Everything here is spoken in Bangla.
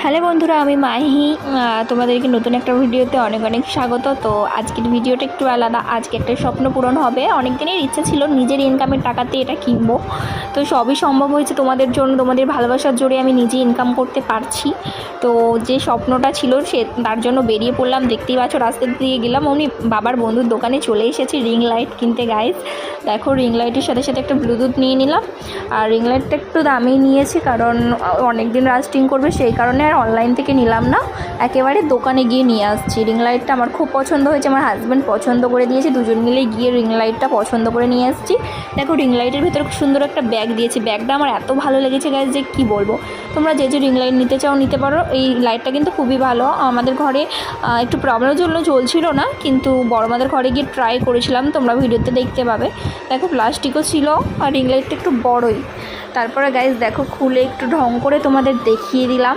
হ্যালো বন্ধুরা, আমি মাহি। তোমাদেরকে নতুন একটা ভিডিওতে অনেক অনেক স্বাগত। তো আজকের ভিডিওটা একটু আলাদা। আজকে একটা স্বপ্ন পূরণ হবে। অনেক দিনের ইচ্ছা ছিল নিজের ইনকামের টাকাতে এটা কিনবো, তো সবই সম্ভব হয়েছে তোমাদের জন্য। তোমাদের ভালোবাসার জোরে আমি নিজে ইনকাম করতে পারছি। তো যে স্বপ্নটা ছিল তার জন্য বেরিয়ে পড়লাম। দেখতেই পাচ্ছ, রাস্তা দিয়ে গেলাম, উনি বাবার বন্ধুর দোকানে চলে এসেছি রিং লাইট কিনতে। গাইজ দেখো, রিং লাইটের সাথে সাথে একটা ব্লুটুথ নিয়ে নিলাম। আর রিং লাইটটা একটু দামেই নিয়েছি, কারণ অনেক দিন লাস্টিং করবে, সেই কারণে আর অনলাইন থেকে নিলাম না, একেবারে দোকানে গিয়ে নিয়ে আসছি। রিং লাইটটা আমার খুব পছন্দ হয়েছে, আমার হাজব্যান্ড পছন্দ করে দিয়েছে, দুজন মিলে গিয়ে রিং লাইটটা পছন্দ করে নিয়ে আসছি। দেখো, রিং লাইটের ভিতরে খুব সুন্দর একটা ব্যাগ দিয়েছে। ব্যাগটা আমার এত ভালো লেগেছে গাইজ যে কী বলবো। তোমরা যে রিং লাইট নিতে চাও নিতে পারো। এই লাইটটা কিন্তু খুবই ভালো। আমাদের ঘরে একটু প্রবলেমের জন্য চলছিল না, কিন্তু বড়মাদের ঘরে গিয়ে ট্রাই করেছিলাম, তোমরা ভিডিওতে দেখতে পাবে। দেখো, প্লাস্টিকও ছিল, আর রিং লাইটটা একটু বড়ই। তারপরে গাইজ দেখো, খুলে একটু ঢং করে তোমাদের দেখিয়ে দিলাম।